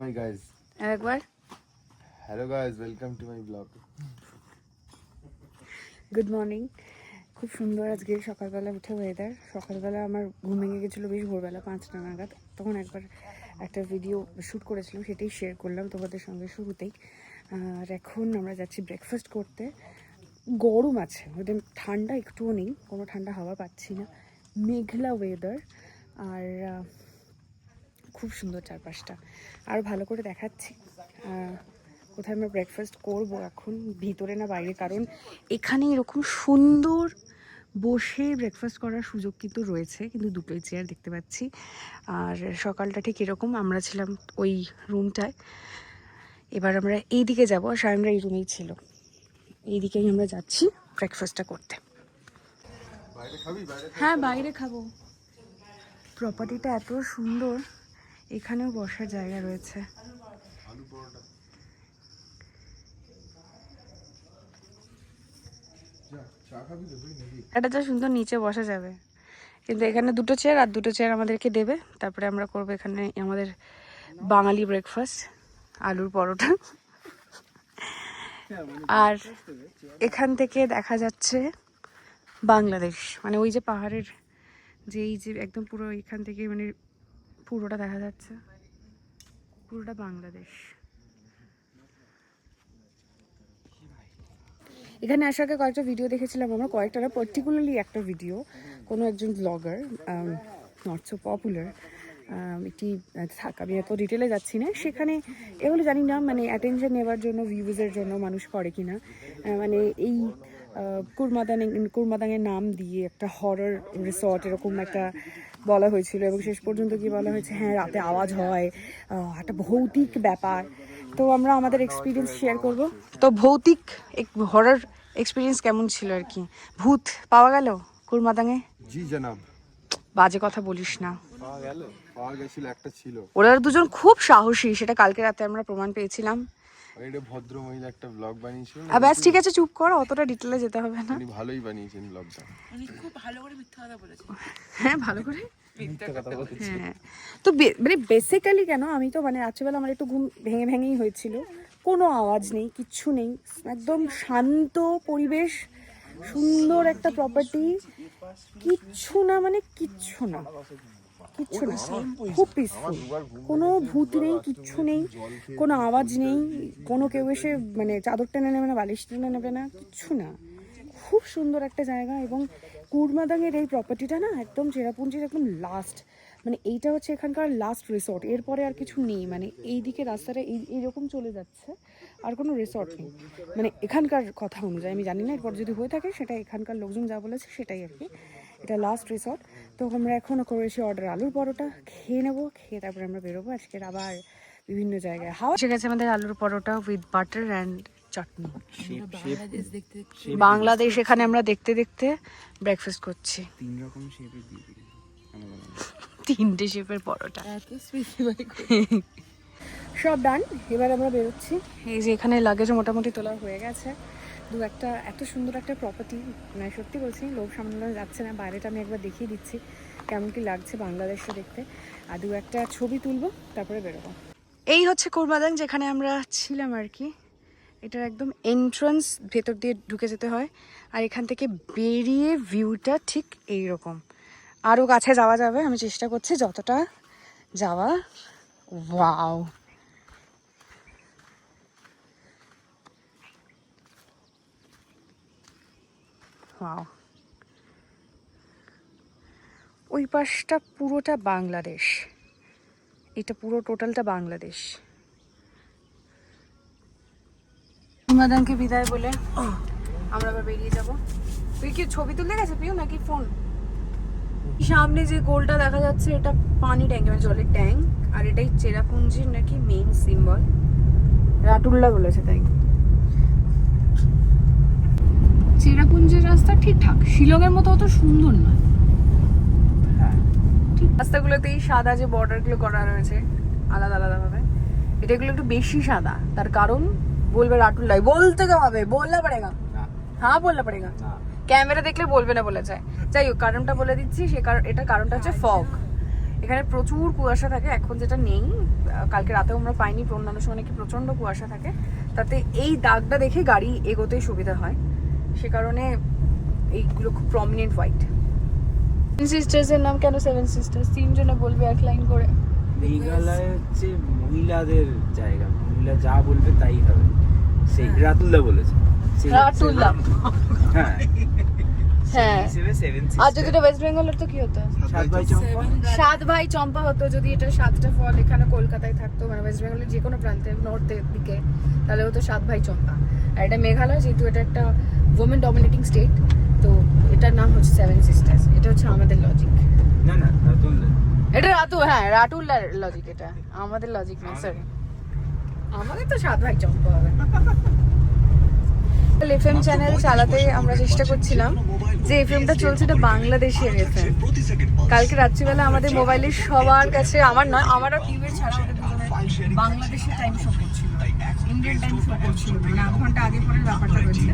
Hi guys. একবার Hello guys, welcome to my vlog. Good morning. খুব সুন্দর আজকে সকালবেলা উঠে ওয়েদার। সকালবেলা আমার ঘুম ভেঙে গেছিলো বেশ ভোরবেলা 5টা নাগাদ। তখন একবার একটা ভিডিও শ্যুট করেছিলাম, সেটাই শেয়ার করলাম তোমাদের সঙ্গে শুরুতেই। আর এখন আমরা যাচ্ছি ব্রেকফাস্ট করতে। গরম আছে, ওদের ঠান্ডা একটুও নেই, কোনো ঠান্ডা হাওয়া পাচ্ছি না, মেঘলা ওয়েদার। আর খুব সুন্দর চারপাশটা। আরও ভালো করে দেখাচ্ছি কোথায় আমরা ব্রেকফাস্ট করব এখন, ভিতরে না বাইরে, কারণ এখানে এরকম সুন্দর বসে ব্রেকফাস্ট করার সুযোগ কিন্তু রয়েছে, কিন্তু দুটোই চেয়ার দেখতে পাচ্ছি। আর সকালটা ঠিক এরকম, আমরা ছিলাম ওই রুমটায়। এবার আমরা এই দিকে যাবো, আর সায়নরা এই রুমেই ছিল। এই দিকেই আমরা যাচ্ছি ব্রেকফাস্টটা করতে। হ্যাঁ, বাইরে খাবো। প্রপার্টিটা এত সুন্দর, এখানেও বসার জায়গা রয়েছে। এটা যা সুন্দর, নিচে বসা যাবে, কিন্তু এখানে দুটো চেয়ার, আর দুটো চেয়ার আমাদেরকে দেবে। তারপরে আমরা করবো এখানে আমাদের বাঙালি ব্রেকফাস্ট, আলুর পরোটা। আর এখান থেকে দেখা যাচ্ছে বাংলাদেশ, মানে ওই যে পাহাড়ের যে এই যে একদম পুরো এখান থেকে মানে পুরোটা দেখা যাচ্ছে, পুরোটা বাংলাদেশ। এখানে আসার আগে কয়েকটা ভিডিও দেখেছিলাম আমরা, কয়েকটা না, পার্টিকুলারলি একটা ভিডিও, কোনো একজন ব্লগার, নট সো পপুলার, একটি থাক, আমি এত ডিটেলে যাচ্ছি না। সেখানে এগুলো জানি না মানে অ্যাটেনশন নেওয়ার জন্য, ভিউজের জন্য মানুষ করে কিনা, মানে এই কুরমাদাঙের নাম দিয়ে একটা হরর রিসর্ট এরকম একটা বলা হয়েছিল, এবং শেষ পর্যন্ত কি বলা হয়েছে, হ্যাঁ রাতে আওয়াজ হয়, একটা ভৌতিক ব্যাপার। তো আমরা আমাদের এক্সপিরিয়েন্স শেয়ার করব। তো ভৌতিক হরর এক্সপিরিয়েন্স কেমন ছিল আর কি? ভূত পাওয়া গেল কুরমাদাঙে? জি জনাব। বাজে কথা বলিস না। পাওয়া গেছিল, একটা ছিল। ওরা দুজন খুব সাহসী, সেটা কালকে রাতে আমরা প্রমাণ পেয়েছিলাম। এটা ভদ্র মহিলা একটা ব্লগ বানিয়েছিল। ব্যাস ঠিক আছে, চুপ কর, অতটা ডিটেলে যেতে হবে না। উনি ভালোই বানিয়েছেন ব্লগটা। উনি খুব ভালো করে মিথ্যা কথা বলেছেন। হ্যাঁ, ভালো করে মিথ্যা কথা বলেছেন। হ্যাঁ, তো মানে বেসিক্যালি কেন, আমি তো মানে রাত্রিবেলা আমার একটু ঘুম ভেঙেই হয়েছিল। কোনো আওয়াজ নেই, কিচ্ছু নেই, একদম শান্ত পরিবেশ, সুন্দর একটা প্রপার্টি, কিচ্ছু না, মানে কিচ্ছু না, কিচ্ছু না, খুব পিসফুল, কোনো ভূত নেই, কিচ্ছু নেই, কোনো আওয়াজ নেই, কোনো কেউ এসে মানে চাদর টেনে নেবে না, বালিশ টেনে নেবে না, কিচ্ছু না। খুব সুন্দর একটা জায়গা। এবং কুরমাদাঙের এই প্রপার্টিটা না একদম চেরাপুঞ্জির একদম লাস্ট, মানে এইটা হচ্ছে এখানকার লাস্ট রিসর্ট, এরপরে আর কিছু নেই। মানে এই দিকে রাস্তাটা এইরকম চলে যাচ্ছে, আর কোনো রিসর্ট নেই, মানে এখানকার কথা অনুযায়ী। আমি জানি না, এরপর যদি হয়ে থাকে সেটা এখানকার লোকজন যা বলেছে সেটাই আর কি। এটা লাস্ট রিসর্ট। তো আমরা এখনও করেছি অর্ডার আলুর পরোটা, খেয়ে নেবো, খেয়ে তারপরে আমরা বেরোবো আজকের আবার বিভিন্ন জায়গায়। হাওয়া এসে গেছে আমাদের আলুর পরোটা উইথ বাটার অ্যান্ড চাটনি। বাংলাদেশ এখানে আমরা দেখতে দেখতে ব্রেকফাস্ট করছি। 3 রকম শেপের দিয়ে দিই, 3টে শেপের পরোটা, সব ডান। এবার আমরা বেরোচ্ছি। এই যে এখানে লাগেজ মোটামুটি তোলা হয়ে গেছে। একটা এত সুন্দর একটা প্রপার্টি, মানে সত্যি বলছি লোভ সামলানো যাচ্ছে না। বাইরেটা আমি একবার দেখিয়ে দিচ্ছি কেমন কি লাগছে বাংলাদেশে দেখতে, আর একটা ছবি তুলবো, তারপরে বেরোবো। এই হচ্ছে কুরমাদাং, যেখানে আমরা ছিলাম আর কি। এটার একদম এন্ট্রান্স, ভেতর দিয়ে ঢুকে যেতে হয়, আর এখান থেকে বেরিয়ে ভিউটা ঠিক এইরকম। আরও কাছে যাওয়া যাবে, আমি চেষ্টা করছি যতটা যাওয়া। ওয়াও, ওয়াও, ওই পাশটা পুরোটা বাংলাদেশ, এটা পুরো টোটালটা বাংলাদেশ। কুরমাদাংকে বিদায় বলে আমরা আবার বেরিয়ে যাব। তুই কি ছবি তুলতে গেছে প্রিয় নাকি ফোন? সামনে যে গোলটা দেখা যাচ্ছে এটা পানি ট্যাঙ্ক, মানে জলের ট্যাঙ্ক, আর এটাই চেরাপুঞ্জির নাকি মেইন সিম্বল, রাটুল্লা বলেছে তাই। চেরাপুঞ্জির রাস্তা ঠিকঠাক, শিলংয়ের মতো অত সুন্দর নয়। ঠিক রাস্তাগুলোতেই সাদা যে বর্ডারগুলো করা রয়েছে আলাদা আলাদা ভাবে, এটাগুলো একটু বেশি সাদা। তার কারণ বলবে রাটুল্লাই, বলতে তো হবে, বললে পড়েগা, হ্যাঁ বললে পড়েগা, ক্যামেরা দেখলে বলবে না বলে যায়। যাই হোক, কারণটা বলে দিচ্ছি, এটার কারণটা হচ্ছে ফগ। এখানে প্রচুর কুয়াশা থাকে, এখন যেটা নেই, কালকে রাতেও আমরা পাইনি, অন্যান্য সময় নাকি প্রচণ্ড কুয়াশা থাকে, তাতে এই দাগটা দেখে গাড়ি এগোতেই সুবিধা হয়, সে কারণে এইগুলো খুব প্রমিনেন্ট হোয়াইট। সিস্টার্সের নাম কেন সেভেন সিস্টার্স? তিনজনে বলবে এক লাইন করে। মেঘালয় হচ্ছে মহিলাদের জায়গা, মহিলা যা বলবে তাই হবে। সেই রাতুলদা বলেছে। রাতুলদা, হ্যাঁ হ্যাঁ। হিসেবে সেভেন আর যদি এটা ওয়েস্ট বেঙ্গলের তো কি হতো? সাত ভাই চম্পা। সাত ভাই চম্পা হতো যদি এটা সাতটা ফল এখানে কলকাতায় থাকতো, মানে ওয়েস্ট বেঙ্গলের যে কোনো প্রান্তে নর্থের দিকে, তাহলে হতো সাত ভাই চম্পা। আর এটা মেঘালয়, যেহেতু এটা একটা ওমেন ডমিনেটিং স্টেট, তো এটার নাম হচ্ছে সেভেন সিস্টার্স। এটা হচ্ছে আমাদের লজিক। না না রাতুলদা, এটা হ্যাঁ রাতুলদার লজিক, এটা আমাদের লজিক না, সরি। আমাদের তো সাত ভাই চম্পা হবে। এফএম চ্যানেল চালাতে আমরা চেষ্টা করছিলাম, যে এফএমটা চলছে এটা বাংলাদেশের এফএম। কালকে রাত্রিবেলা আমাদের মোবাইলের সবার কাছে, আমার নয়, আমার আর টিভির ছাড়া আমাদের দুজনের বাংলাদেশের টাইম শো করছিল, ইন্ডিয়ান টাইম শো করছিল, মানে আধ ঘন্টা আগে পরে ব্যাপারটা হয়েছে।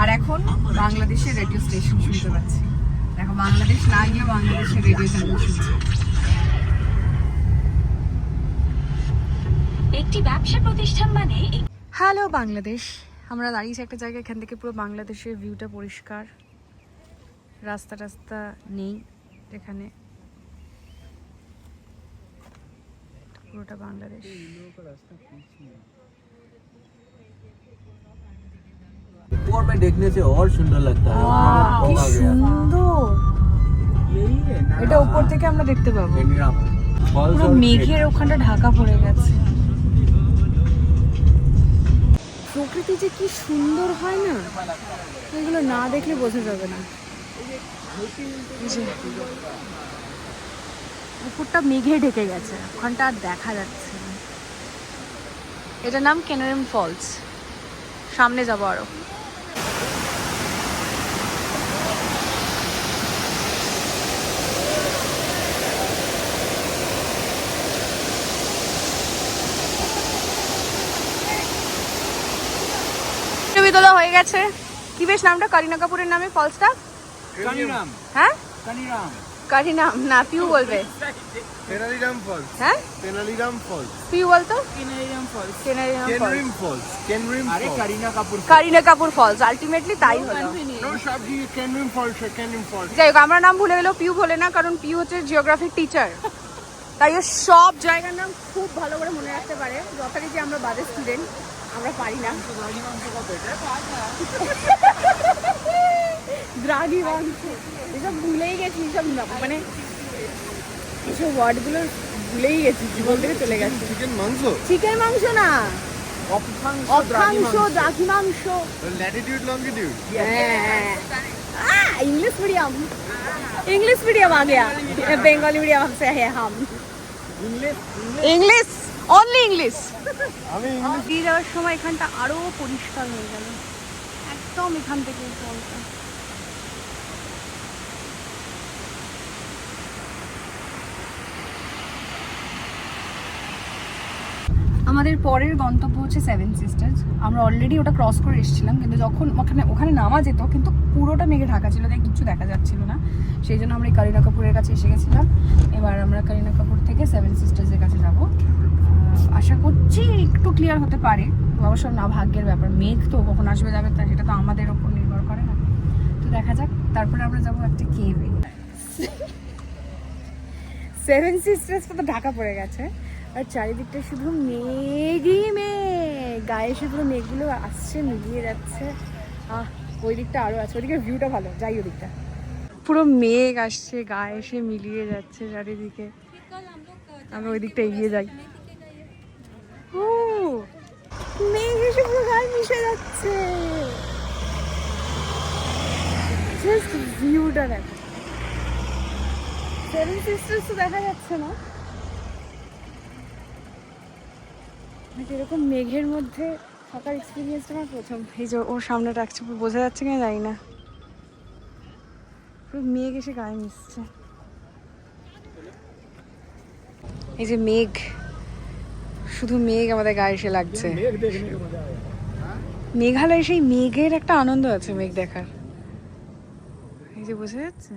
আর এখন বাংলাদেশের রেডিও স্টেশন শুনতে পাচ্ছি। দেখো, বাংলাদেশ না গিয়ে বাংলাদেশের রেডিও চ্যানেল শুনছে। একটি ব্যবসা প্রতিষ্ঠান মানে হ্যালো বাংলাদেশ, আমরা দাঁড়িয়েছি একটা জায়গায়, এখান থেকে পুরো বাংলাদেশের ভিউটা পরিষ্কার, রাস্তা টাস্তা নেই এখানে, পুরোটা বাংলাদেশ। ऊपर में देखने से और सुंदर लगता है। কি সুন্দর, यही है ना, এটা উপর থেকে আমরা দেখতে পাবো, फॉल्स পুরো और মেঘের ওখানটা ঢাকা পড়ে গেছে। প্রকৃতি যে কি সুন্দর হয় না, এগুলো না দেখলে বোঝা যাবে না। এই যে উপরটা মেঘে ঢেকে গেছে, ওখানটা আর দেখা যাচ্ছে না। এটার নাম কেনারিম ফলস। সামনে যাবো আরো। ছবি তোলা হয়ে গেছে। কি বেশ নামটা? করিনা কাপুরের নামে ফলসটা? कनीराम, হ্যাঁ, कनीराम। করিনাম না, পিউ বলবে। পেনালিরাম ফলস। হ্যাঁ, পেনালিরাম ফলস। পিউ বলতো। कनीराम फॉल्स। কেনারিম ফলস, কেনরিম ফলস। কেনরিম अरे falls. Kareena Kapoor. Kareena Kapoor false, ultimately তাই হলো। নো সব কি কেনরিম ফলস, কেনরিম ফলস। যাই হোক, আমরা নাম ভুলে গেলেও পিউ ভোলে না, কারণ পিউ হচ্ছে জিওগ্রাফির টিচার, তাই ও সব জায়গার নাম খুব ভালো করে মনে রাখতে পারে। যথারীতি আমরা বাজে স্টুডেন্ট, আমরা পারি না। দ্রাঘি মাংস এসব ভুলেই গেছি, সব মানে এসব ওয়ার্ডগুলো ভুলেই গেছি, জীবন থেকে চলে গেছে। চিকেন মাংস, চিকেন মাংস না, অক্ষাংশ, দ্রাঘি মাংস। Latitude longitude. English medium, English medium आ गया, बंगाली मीडियम से है हम। English, only English. আমি দিয়ে যাওয়ার সময় এখানটা আরো পরিষ্কার হয়ে গেল, একদম এখান থেকে জলটা। আমাদের পরের গন্তব্য হচ্ছে সেভেন সিস্টার্স। আমরা অলরেডি ওটা ক্রস করে এসেছিলাম, কিন্তু যখন ওখানে নামা যেত, কিন্তু পুরোটা মেঘে ঢাকা ছিল, তাই কিছু দেখা যাচ্ছিল না। সেই জন্য আমরা এই করিনা কাপুরের কাছে এসে গেছিলাম। এবার আমরা করিনা কাপুর থেকে সেভেন সিস্টার্সের কাছে যাব। আশা করছি একটু ক্লিয়ার হতে পারে, অবশ্য না ভাগ্যের ব্যাপার, মেঘ তো কখন আসবে যাবে তা সেটা তো আমাদের ওপর নির্ভর করে না। তো দেখা যাক, তারপরে আমরা যাবো একটা কেভে। সেভেন সিস্টার্সটা তো ঢাকা পড়ে গেছে, আর চারিদিকটা শুধু মেঘই মেঘ, গায়ে এসে পুরো মেঘগুলো আসছে, মিলিয়ে যাচ্ছে। ওই দিকটা আরো আছে, ওইদিকে ভিউটা ভালো, যাই ওদিকটা। পুরো মেঘ আসছে, গায়ে এসে মিলিয়ে যাচ্ছে চারিদিকে। আমরা ওই দিকটা এগিয়ে যাই। ও মেঘ এসে পুরো গায়ে মিশে যাচ্ছে, জাস্ট ভিউটা দেখো। সেভেন সিস্টার্স তো দেখা যাচ্ছে না, এরকম মেঘের মধ্যে থাকার এক্সপিরিয়েন্সটা আমার প্রথম। এই যে ওর সামনে রাখছে, বোঝা যাচ্ছে কিনা জানি না, পুরো মেঘ এসে গায়ে মিশছে। এই যে মেঘ, শুধু মেঘ আমাদের গায়ে এসে লাগছে। মেঘালয় সেই মেঘের একটা আনন্দ আছে, মেঘ দেখার। এই যে বোঝা যাচ্ছে,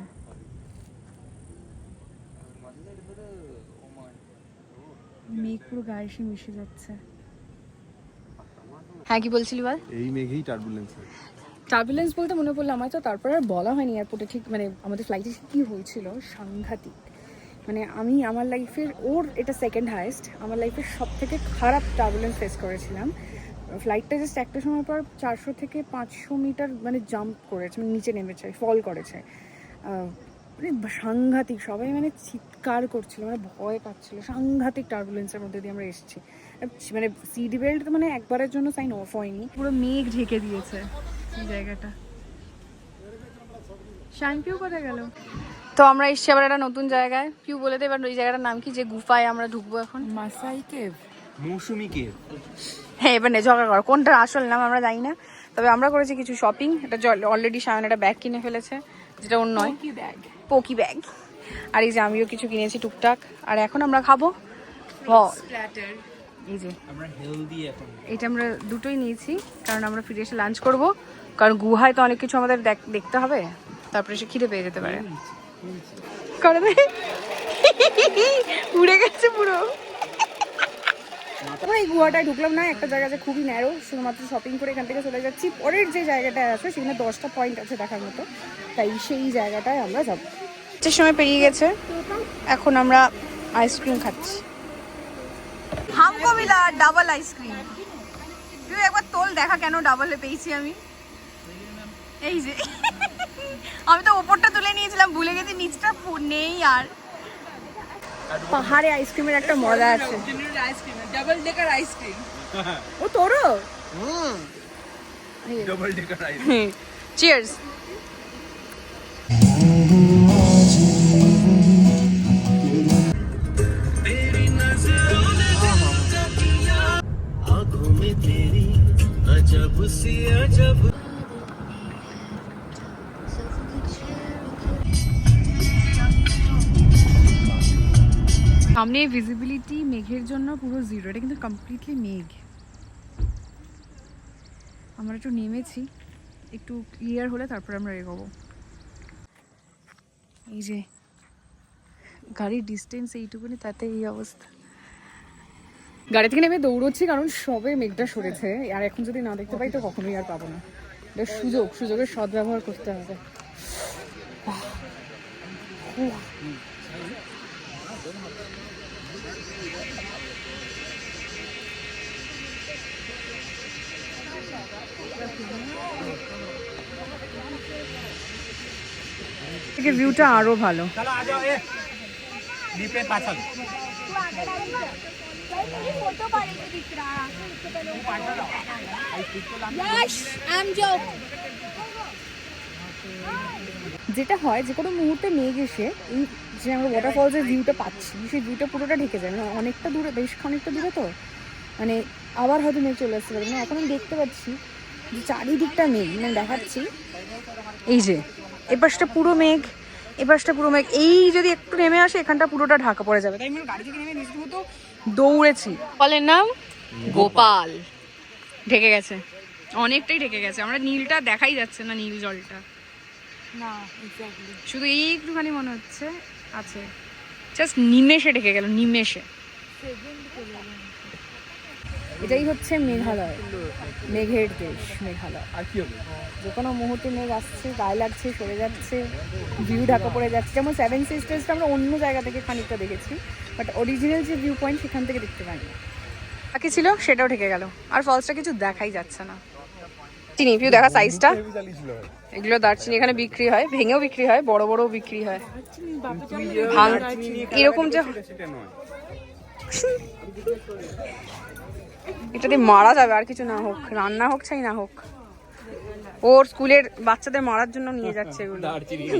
মেঘ পুরো গায়ে এসে মিশে যাচ্ছে। হ্যাঁ কি বলছিলি বল? এই মেঘেই টার্বুলেন্স। টার্বুলেন্স বলতে মনে পড়লো আমার তো তারপরে আর বলা হয়নি এয়ারপোর্টে ঠিক মানে আমাদের ফ্লাইটে কী হয়েছিল সাংঘাতিক। মানে আমি আমার লাইফের ওর এটা সেকেন্ড হাইয়েস্ট, আমার লাইফের সব থেকে খারাপ টার্বুলেন্স ফেস করেছিলাম। ফ্লাইটটা জাস্ট একটা সময় পর 400 থেকে 500 মিটার মানে জাম্প করেছে, মানে নিচে নেমেছে, ফল করেছে। মানে সাংঘাতিক, সবাই মানে চিৎকার করছিল, মানে ভয় পাচ্ছিল। সাংঘাতিক টার্বুলেন্সের মধ্যে দিয়ে আমরা এসেছি। মানে সিট বেল্ট মানে একবারের জন্য সাইন অফ হয়নি, পুরো মেঘ ঢেকে দিয়েছে এই জায়গাটা। শাইনপিউ কোথায় গেল? তো আমরা এসছি আবার একটা নতুন জায়গায়। পিউ বলে দে এবার ওই জায়গাটার নাম কি, যে গুফায় আমরা ঢুকবো এখন? মাসাই কেভ, মৌসুমী কেভ। হ্যাঁ এবার নেই ঝগড়া কর, কোনটা আসল নাম আমরা জানি না। তবে আমরা করেছি কিছু শপিং। এটা অলরেডি সায়ন একটা ব্যাগ কিনে ফেলেছে, যেটা ওর নয়, পোকি ব্যাগ। আর এই যে আমিও কিছু কিনেছি টুকটাক। আর এখন আমরা খাবো এই যে আমরা হেলদি এখন। এটা আমরা দুটোই নিয়েছি কারণ আমরা ফিরে এসে লাঞ্চ করব, কারণ গুহায় তো অনেক কিছু আমাদের দেখতে হবে, তারপরে সে খিদে পেয়ে যেতে পারে। করে দে, উড়ে গেছে পুরো। আমরা এই গুহাটায় ঢুকলাম না, একটা জায়গা আছে খুবই ন্যারো, শুধুমাত্র শপিং করে এখান থেকে চলে যাচ্ছি। পরের যে জায়গাটায় আছে সেখানে 10টা পয়েন্ট আছে দেখার মতো, তাই সেই জায়গাটায় আমরা যাবো। 4টার সময় পেরিয়ে গেছে, এখন আমরা আইসক্রিম খাচ্ছি। হামকো মিলা ডাবল আইসক্রিম। তুই একবার তোল দেখা কেন ডাবলে পেয়েছি আমি। এই যে আমি তো ওপরটা তুলে নিয়েছিলাম, ভুলে গেছি নিচটা নেই। আর পাহাড়ে আইসক্রিমের একটা মজা আছে। Double decker ice cream. ও তোরও? Double decker ice cream. চিয়ার্স। সামনে ভিজিবিলিটি মেঘের জন্য পুরো জিরো, এটা কিন্তু কমপ্লিটলি মেঘ। আমরা একটু নেমেছি, একটু ক্লিয়ার হলে তারপরে আমরা এগোবো। এই যে গাড়ির ডিস্টেন্স এইটুকুনি, তাতে এই অবস্থা। গাড়ি থেকে নেমে দৌড়চ্ছি কারণ সবে মেঘটা সরেছে, আর এখন যদি না দেখতে পাই তো কখনোই আর পাবো না। এটা সুযোগের সদ্ব্যবহার করতে হবে। থেকে ভিউটা আরো ভালো। যেটা হয় যে কোনো মুহূর্তে মেঘ এসে এই যে আমরা ওয়াটারফলসের ভিউটা পাচ্ছি, সেই ভিউটা পুরোটা ঢেকে যায়। মানে অনেকটা দূরে, বেশ খানিকটা দূরে, তো মানে আবার হয়তো মেঘ চলে আসতে পারে। মানে এখন আমি দেখতে পাচ্ছি যে চারিদিকটা মেঘ, মানে দেখাচ্ছি এই যে এপাশটা পুরো মেঘ, এপাশটা পুরো মেঘ। এই যদি একটু নেমে আসে এখানটা পুরোটা ঢাকা পড়ে যাবে। তাই আমি গাড়ি থেকে নেমে নিজের মতো দৌড়েছি। ফলের নাম গোপাল। ঢেকে গেছে, অনেকটাই ঢেকে গেছে। আমরা নীলটা দেখাই যাচ্ছে না, নীল জলটা না, শুধু এই একটুখানি মনে হচ্ছে আছে, জাস্ট নিমেষে ঢেকে গেল, নিমেষে। এটাই হচ্ছে মেঘালয়, মেঘের দেশ মেঘালয়। আর কি হবে? যে কোনো মুহূর্তে মেঘ আসছে, গায়ে লাগছে, সরে যাচ্ছে, ভিউ ঢাকা পড়ে যাচ্ছে। যেমন 7 সিস্টার্সটা আমরা অন্য জায়গা থেকে খানিকটা দেখেছি, বাট অরিজিনাল যে ভিউ পয়েন্ট সেখান থেকে দেখতে পাইনি। বাকি ছিল সেটাও ঢেকে গেল, আর ফলসটা কিছু দেখাই যাচ্ছে না। চিনি পিউ দেখা সাইজটা, এগুলো দারচিনি এখানে বিক্রি হয়, ভেঙেও বিক্রি হয়, বড় বড়ও বিক্রি হয়। এরকম যে এটা দিয়ে মারা যাবে, আর কিছু না হোক, রান্না হোক চাই না হোক। ওর স্কুলের বাচ্চাদের মারার জন্য নিয়ে যাচ্ছে এগুলো,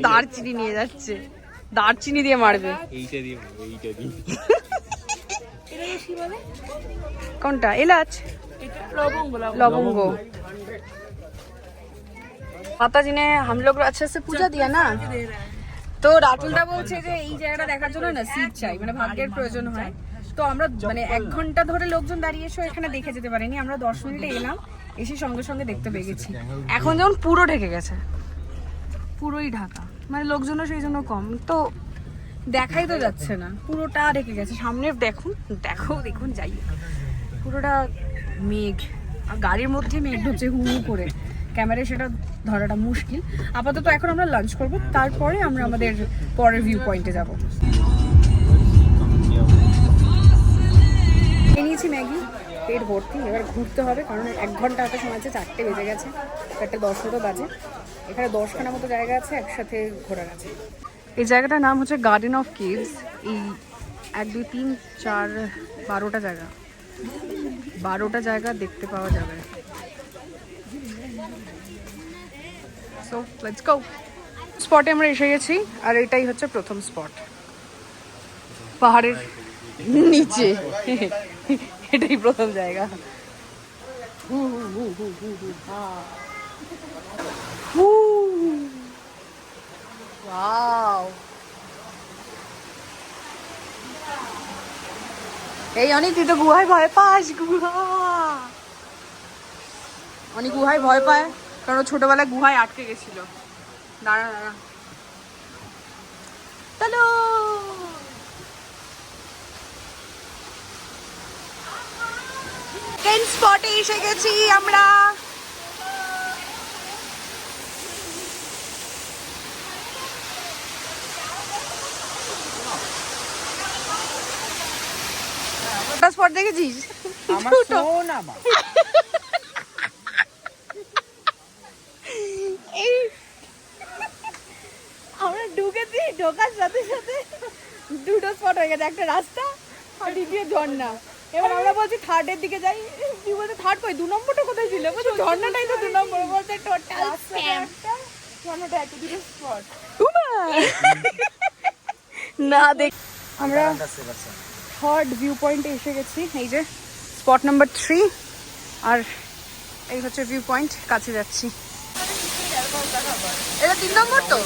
দারচিনি নিয়ে যাচ্ছে, দারচিনি দিয়ে মারবে। এইটা দিয়ে, এইটা দিয়ে। কোনটা? এলাচ, लवंग। माता जी ने हम लोग अच्छे से पूजा दिया ना, তো রাতুলদা বলছে যে এই জায়গাটা দেখার জন্য না সিট চাই, মানে ভাগ্যের প্রয়োজন হয়। তো আমরা মানে 1 ঘন্টা ধরে লোকজন দাঁড়িয়ে এসে এখানে দেখে যেতে পারিনি, আমরা 10 মিনিটে এলাম, এসে সঙ্গে সঙ্গে দেখতে পেয়ে গেছি। এখন যেমন পুরো ঢেকে গেছে, পুরোই ঢাকা, মানে লোকজনও সেই জন্য কম। তো দেখাই তো যাচ্ছে না, পুরোটা রেখে গেছে। সামনে দেখুন, দেখুন যাই, পুরোটা মেঘ, আর গাড়ির মধ্যে মেঘ ঢুকছে হু হু করে, ক্যামেরায় সেটা ধরাটা মুশকিল। আপাতত এখন আমরা লাঞ্চ করব, তারপরে আমরা আমাদের পরের ভিউ পয়েন্টে যাব। খেয়ে নিয়েছি ম্যাগি, পেট ভর্তি, এবার ঘুরতে হবে, কারণ 1 ঘন্টা হাতে সময় আছে, 4টে বেজে গেছে, 4:10 মতো বাজে। এখানে 10খানা মতো জায়গা আছে একসাথে ঘোরার আছে। এই জায়গাটার নাম হচ্ছে গার্ডেন অফ কেভস। এই 1 2 3 4 12টা জায়গা, 12টা জায়গা দেখতে পাওয়া যাবে। So let's go. স্পটে আমরা এসে গেছি, আর এটাই হচ্ছে প্রথম স্পট, পাহাড়ের নিচে। এটাই প্রথম জায়গা। ওয়াও, এই অনেক, তুই তো গুহায় ভয় পাস। অনেক গুহায় ভয় পায়, কারণ ও ছোটবেলায় গুহায় আটকে গেছিল। দাঁড়া দাঁড়া, চলো। কেন স্পটে এসে গেছি আমরা। স্পট দেখেছিস? আমার সোনা মা। এই আমরা ঢুকেছি, ঢোকার সাথে সাথে 2টো স্পট হয়ে গেছে, একটা রাস্তা আর দ্বিতীয় ঝর্ণা। এবার আমরা বলছি থার্ডের দিকে যাই, তুই বলতে থার্ড কই, 2 নম্বরটা কোথায় ছিল? বলছি ঝর্ণাটাই তো 2 নম্বর। বলতে টোটাল স্প্যাম, ঝর্ণাটা একটা 2টো স্পট। না দেখ, আমরা থার্ড ভিউ পয়েন্টে এসে গেছি। এই যে স্পট নাম্বার 3, আর এই হচ্ছে ভিউ পয়েন্ট, কাছে যাচ্ছি। এটা 3 নম্বর তো।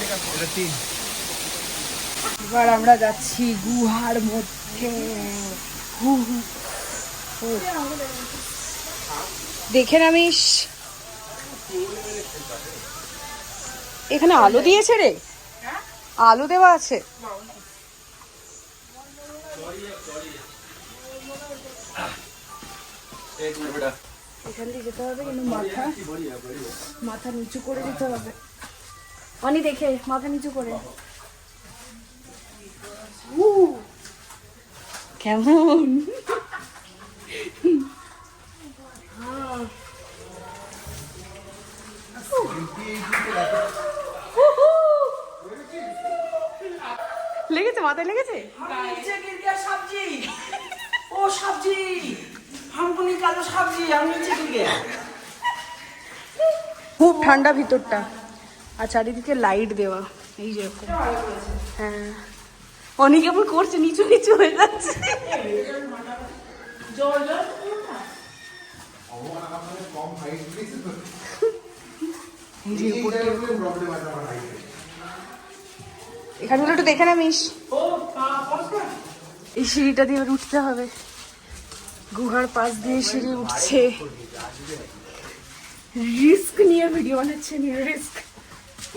এবার আমরা যাচ্ছি গুহার মধ্যে। দেখে নামিস, এখানে আলো দিয়েছে রে, আলো দেওয়া আছে। এখান দিয়ে যেতে হবে, কিন্তু মাথা নিচু করে দিতে হবে। অনি দেখে, মাথা নিচু করে। কেমন? লেগেছে, মাথায় লেগেছে। সবজি, ও সবজি, ফামকুনি কালো সবজি, আমি নিচে ঢুকে। খুব ঠান্ডা ভিতরটা, আর চারিদিকে লাইট দেওয়া, এই যে এরকম। হ্যাঁ, অনেক কেমন করছে, নিচু নিচু হয়ে যাচ্ছে। এখানে একটু দেখে নামিস, এই সিঁড়িটা দিয়ে উঠতে হবে। গুহার পাশ দিয়ে সিঁড়ি উঠছে, রিস্ক নিয়ে ভিডিও বানাচ্ছে, নিয়ে রিস্ক।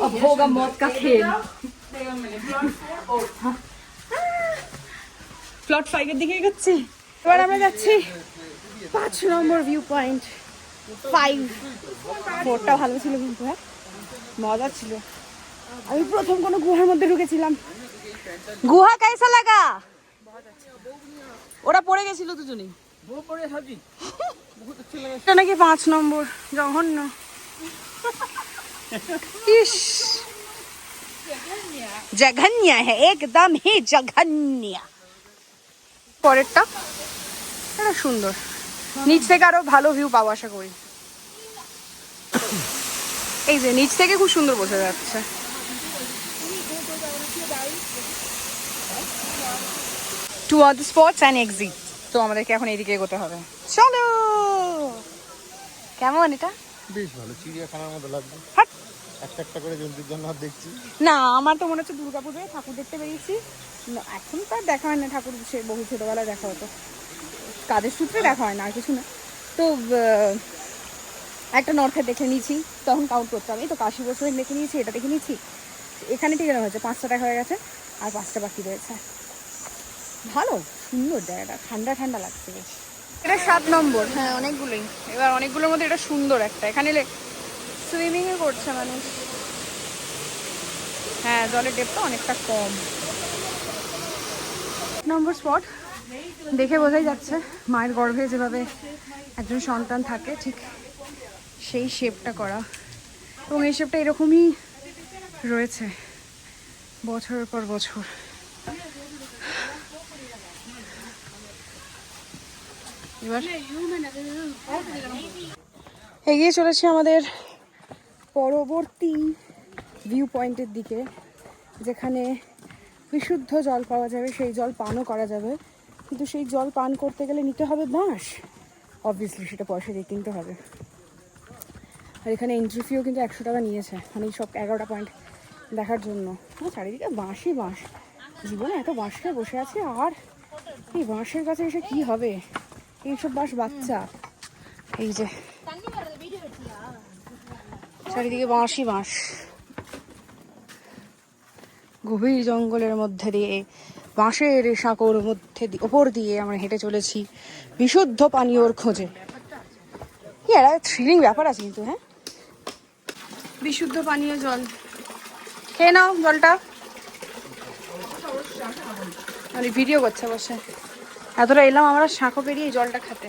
अब होगा मौत का खेल। প্লট 5 এর দিকে এগোচ্ছি। এবার আমরা যাচ্ছি 5 নম্বর ভিউ পয়েন্ট। 4টা ভালো ছিল, কিন্তু হ্যাঁ মজা ছিল। আমি প্রথম কোনো গুহার মধ্যে ঢুকেছিলাম। গুহা কেসা লাগা? ওরা পড়ে গেছিল দুজনেই। এটা নাকি 5 নম্বর, জঘন্য। ইস, জঘন্য হ্যাঁ, একদম হি জঘন্য। পরেরটা এটা সুন্দর, নিচ থেকে আরো ভালো ভিউ পাবো আশা করি। এই যে নিচ থেকে খুব সুন্দর বোঝা যাচ্ছে। To other spots and exit. তো আমাদেরকে এখন এইদিকে এগোতে হবে, চলো। কেমন এটা? বেশ ভালো, চিড়িয়াখানার মতো লাগবে। একটা একটা করে জন্তুর জন্য দেখছি। না, আমার তো মনে হচ্ছে দুর্গাপুজোয় ঠাকুর দেখতে বেরিয়েছি। এখন তো আর দেখা হয় না ঠাকুর, সে বহু ছোটবেলায় দেখা হতো, কাজের সূত্রে দেখা হয় না, আর কিছু না। তো একটা নর্থে দেখে নিয়েছি, তখন কাউন্ট করতে হবে। তো 80 বছরের দেখে নিয়েছি, এটা দেখে নিয়েছি। এখানে ঠিক হয়েছে 5টা দেখা হয়ে গেছে। আর 5টা বাকি রয়েছে। ভালো সুন্দর জায়গাটা, ঠান্ডা ঠান্ডা লাগছে বেশ। এটা 7 নম্বর, হ্যাঁ অনেকগুলোই। এবার অনেকগুলোর মধ্যে এটা সুন্দর একটা, এখানে সুইমিংও করছে মানুষ। হ্যাঁ জলের ডেপটা অনেকটা কম। নম্বর স্পট দেখে বোঝাই যাচ্ছে মায়ের গর্ভে যেভাবে একজন সন্তান থাকে ঠিক সেই শেপটা করা, এবং এই শেপটা এরকমই রয়েছে বছরের পর বছর। এবার এগিয়ে চলেছি আমাদের পরবর্তী ভিউ পয়েন্টের দিকে, যেখানে বিশুদ্ধ জল পাওয়া যাবে, সেই জল পানও করা যাবে। কিন্তু সেই জল পান করতে গেলে নিতে হবে বাঁশ, অবভিয়াসলি সেটা পয়সা দিয়ে কিনতে হবে। আর এখানে এন্ট্রি ফিও কিন্তু 100 টাকা নিয়েছে, মানে এই সব 11টা পয়েন্ট দেখার জন্য। হ্যাঁ চারিদিকে বাঁশই বাঁশ, জীবনে এত বাঁশ খেয়ে বসে আছি, আর এই বাঁশের কাছে এসে কি হবে, এইসব বাঁশ বাচ্চা। এই যে চারিদিকে বাঁশই বাঁশ, গভীর জঙ্গলের মধ্যে দিয়ে বাঁশের সাঁকোর মধ্যে ওপর দিয়ে আমরা হেঁটে চলেছি বিশুদ্ধ পানীয়র খোঁজে। একটা থ্রিলিং ব্যাপার আছে কিন্তু। হ্যাঁ বিশুদ্ধ পানীয় জল খেয়ে নাও, জলটা মানে ভিডিও করছে বসে। এতটা এলাম আমরা সাঁকো পেরিয়ে এই জলটা খেতে।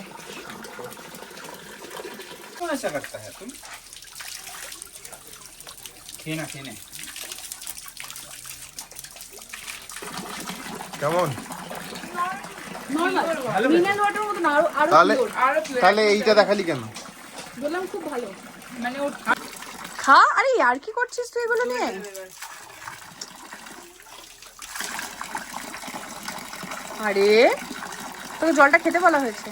কেমন মিনারেল ওয়াটার মতো না, আরো তাহলে pure। তাহলে এইটা দেখালি কেন? বললাম খুব ভালো। মানে ওর খা। আরে আর কি করছিস তুই এগুলো নিয়ে? আরে তোকে জলটা খেতে বলা হয়েছে।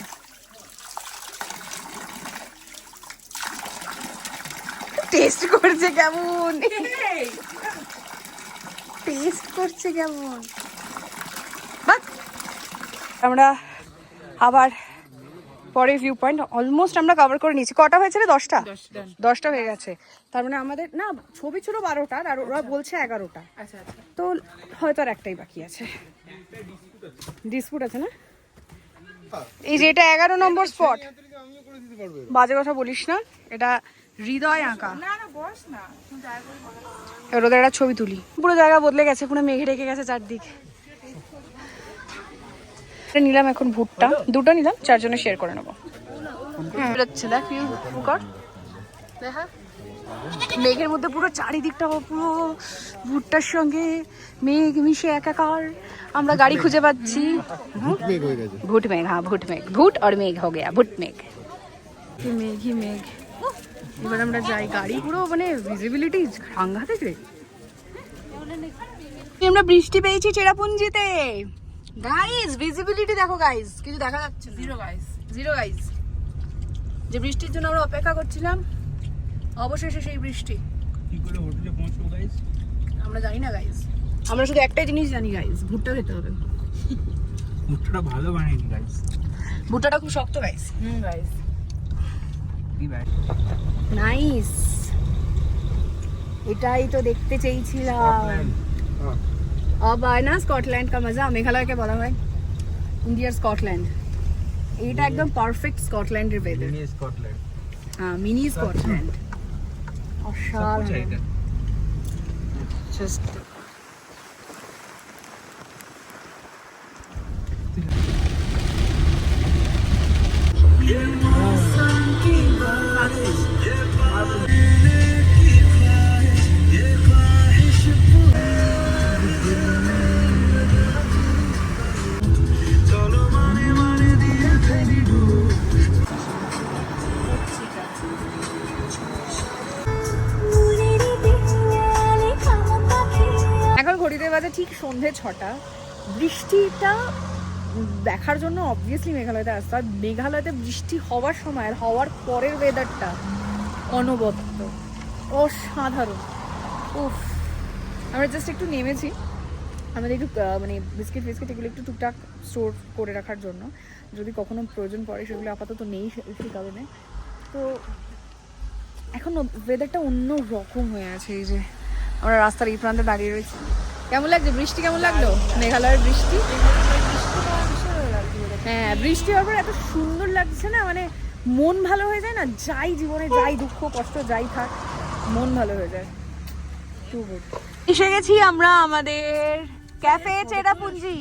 টেস্ট করছে কেমন, টেস্ট করছে কেমন। বাহ, আমরা আবার পরে ভিউ পয়েন্ট অলমোস্ট আমরা কভার করে নিয়েছি। কটা হয়েছে রে? 10টা হয়ে গেছে। তার মানে আমাদের না ছবি ছিল 12টার, আর ওরা বলছে 11টা। আচ্ছা আচ্ছা তো হয়তো আর একটাই বাকি আছে, ডিসপুট আছে না। এই যে এটা 11 নম্বর স্পট। বাজে কথা বলিস না, এটা হৃদয় আঁকা। না না বস না এবার ওদের একটা ছবি তুলি। পুরো জায়গা বদলে গেছে, পুরো মেঘে ঢেকে গেছে চারদিক। নিলাম এখন ভুট্টা, 2টো নিলাম, 4 জনে শেয়ার করে নেবো। হ্যাঁ বেরোচ্ছে, দেখ কর দেখা। মেঘের মধ্যে পুরো চারিদিকটা পুরো ভুট্টার সঙ্গে মেঘ মিশে একাকার। আমরা গাড়ি খুঁজে পাচ্ছি। ভূত মেঘ হয়ে গেছে। ভুট মেঘ, হ্যাঁ ভুট মেঘ, ভুট আর মেঘ হো গেয়া, ভুট মেঘ। মেঘই মেঘ। এবার আমরা যাই, গাড়ি পুরো মানে ভিজিবিলিটি সাংঘাতিক রে। আমরা বৃষ্টি পেয়েছি চেরাপুঞ্জিতে গাইস, ভিজিবিলিটি দেখো গাইস, কিছু দেখা যাচ্ছে না। Zero guys. যে বৃষ্টির জন্য আমরা অপেক্ষা করছিলাম, অবশেষে সেই বৃষ্টি। কি করে হোটেলে পৌঁছবো গাইস? আমরা জানি না গাইস, আমরা শুধু একটাই জিনিস জানি গাইস, ভুট্টা খেতে হবে। ভুট্টাটা ভালো বানায়নি গাইস। ভুট্টাটা খুব শক্ত গাইস। গাইস কি ভাই নাইস, এটাই তো দেখতে চেয়েছিলাম। अब आए ना स्कॉटलैंड का मजा। मेघालय के বলা হয় ইন্ডিয়ার স্কটল্যান্ড। এটা একদম পারফেক্ট স্কটল্যান্ডের ওয়েদার। Mini Scotland. হ্যাঁ মিনি স্কটল্যান্ড, सब कुछ है অসাধারণ। इधर। জাস্ট এখন ঘড়িতে বাজে ঠিক সন্ধে 6টা। বৃষ্টিটা দেখার জন্য অবভিয়াসলি মেঘালয়তে আসতে হয়। মেঘালয়তে বৃষ্টি হওয়ার সময় আর হওয়ার পরের ওয়েদারটা অনবদ্য, অসাধারণ। উফ, আমরা জাস্ট একটু নেমেছি, আমাদের একটু মানে বিস্কিট এগুলো একটু টুকটাক স্টোর করে রাখার জন্য, যদি কখনো প্রয়োজন পড়ে। সেগুলো আপাতত নেই সেই কারণে। তো এখন ওয়েদারটা অন্য রকম হয়ে আছে। এই যে আমরা রাস্তার এই প্রান্তে দাঁড়িয়ে রয়েছি, কেমন লাগছে? বৃষ্টি কেমন লাগলো? মেঘালয়ের বৃষ্টি? হ্যাঁ, বৃষ্টি হওয়ার পর এত সুন্দর লাগছে না, মানে মন ভালো হয়ে যায় না, যাই জীবনে যাই দুঃখ কষ্ট যাই থাক মন ভালো হয়ে যায়। এসে গেছি আমরা আমাদের ক্যাফে চেরাপুঞ্জি।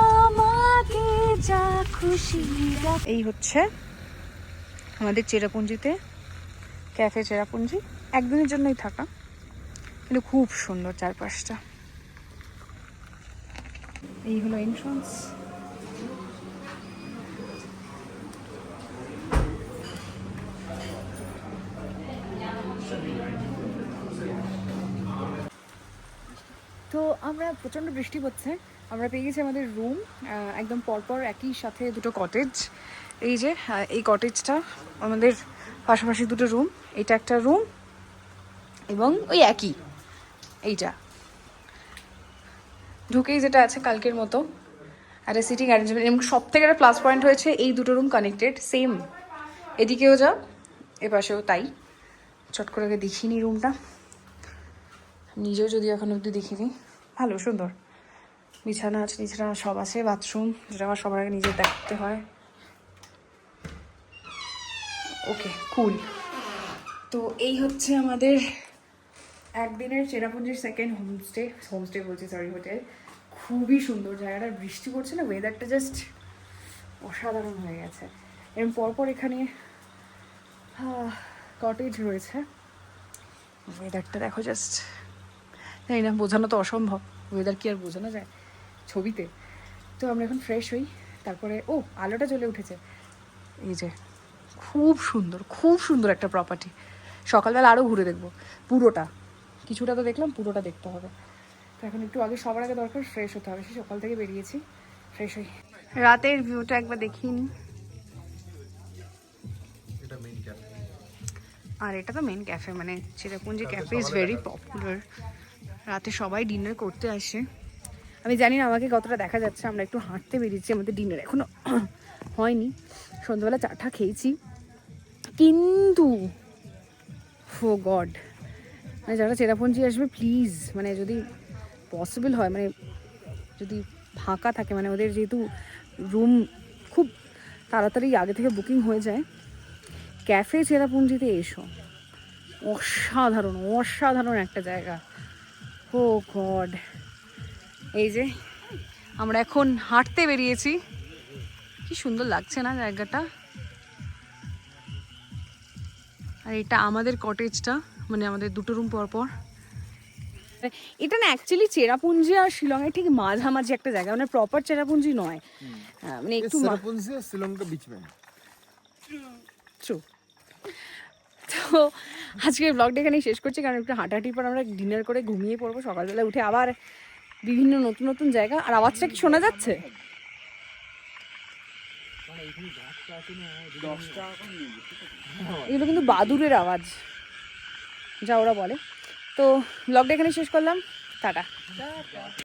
আমাকে যা খুশি। এই হচ্ছে আমাদের চেরাপুঞ্জিতে ক্যাফে চেরাপুঞ্জি, একদিনের জন্যই থাকা, কিন্তু খুব সুন্দর চারপাশটা। এই হলো এন্ট্রান্স। তো আমরা প্রচণ্ড বৃষ্টি হচ্ছে, আমরা পেয়ে গেছি আমাদের রুম, একদম পরপর একই সাথে দুটো কটেজ। এই যে এই কটেজটা আমাদের পাশাপাশি দুটো রুম, এটা একটা রুম এবং ওই একই এইটা ঢুকেই যেটা আছে কালকের মতো একটা সিটিং অ্যারেঞ্জমেন্ট। এবং সব থেকে একটা প্লাস পয়েন্ট হয়েছে এই দুটো রুম কানেক্টেড, সেম এদিকেও যা এপাশেও তাই। চট করে আগে দেখিনি রুমটা, নিজেও যদি এখন অব্দি দেখিনি। ভালো সুন্দর, বিছানা আছে, বিছানা সব আছে, বাথরুম যেটা আমার সবার আগে নিজের দেখতে হয়। ওকে কুল। তো এই হচ্ছে আমাদের একদিনের চেরাপুঞ্জির সেকেন্ড হোমস্টে বলছি, সরি হোটেল। খুবই সুন্দর জায়গাটা, বৃষ্টি পড়ছে না, ওয়েদারটা জাস্ট অসাধারণ হয়ে গেছে। এরকম পরপর এখানে কটেজ রয়েছে, ওয়েদারটা দেখো জাস্ট, জানি না বোঝানো তো অসম্ভব, ওয়েদার কি আর বোঝানো যায় ছবিতে। তো আমরা এখন ফ্রেশ হই, তারপরে ও আলোটা জ্বলে উঠেছে, এই যে খুব সুন্দর একটা প্রপার্টি। সকালবেলা আরও ঘুরে দেখবো পুরোটা, কিছুটা তো দেখলাম, পুরোটা দেখতে হবে। তো এখন একটু আগে, সবার আগে দরকার ফ্রেশ হতে হবে, সেই সকাল থেকে বেরিয়েছি, ফ্রেশ হই। রাতের ভিউটা একবার দেখিনি। আর এটা তো মেন ক্যাফে, মানে Cherrapunji cafe is very popular. রাতে সবাই ডিনার করতে আসে। আমি জানি না আমাকে কতটা দেখা যাচ্ছে, আমরা একটু হাঁটতে বেরিয়েছি, আমাদের ডিনার এখনো হয়নি, সন্ধ্যাবেলা চাটা খেয়েছি। কিন্তু ও গড, মানে যারা চেরাপুঞ্জি আসবে প্লিজ, মানে যদি পসিবল হয়, মানে যদি ফাঁকা থাকে, মানে ওদের যেহেতু রুম খুব তাড়াতাড়ি আগে থেকে বুকিং হয়ে যায়, ক্যাফে চেরাপুঞ্জিতে এসো। অসাধারণ একটা জায়গা। ও গড, এই যে আমরা এখন হাঁটতে বেরিয়েছি, কি সুন্দর লাগছে না জায়গাটা। আর এটা আমাদের কটেজটা, মানে আমাদের দুটো রুম পরপর। এটা না অ্যাকচুয়ালি চেরাপুঞ্জি আর শিলংয়ের ঠিক মাঝামাঝি একটা জায়গা, মানে প্রপার চেরাপুঞ্জি নয়, মানে একটু চেরাপুঞ্জি আর শ্রীলঙ্কা বিচ में। ট্রু। তো আজকের ব্লগটা এখানেই শেষ করছি, কারণ একটু হাঁটাহাঁটির পর আমরা ডিনার করে ঘুমিয়ে পড়বো, সকালবেলা উঠে আবার বিভিন্ন নতুন জায়গা। আর আওয়াজটা কি শোনা যাচ্ছে? এগুলো কিন্তু বাদুরের আওয়াজ, যা ওরা বলে। তো ব্লগটা এখানে শেষ করলাম, টাটা।